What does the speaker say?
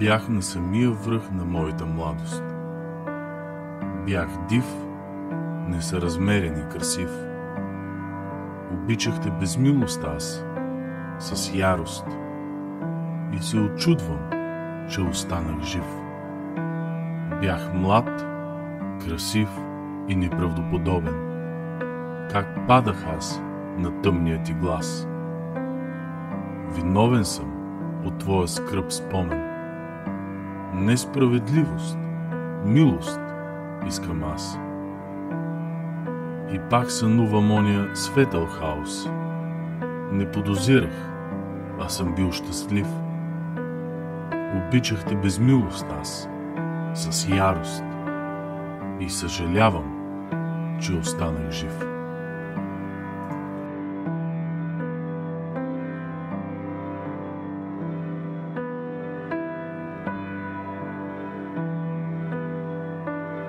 Бях на самия връх на моята младост. Бях див, несъразмерен и красив. Обичахте без милост аз, с ярост, и се очудвам, че останах жив. Бях млад, красив и неправдоподобен. Как падах аз на тъмния ти глас? Виновен съм от твоя скръб спомен. Несправедливост, милост искам аз. И пак сънувам оня светъл хаос. Не подозирах, а съм бил щастлив. Обичахте без милост аз, с ярост, и съжалявам, че останах жив.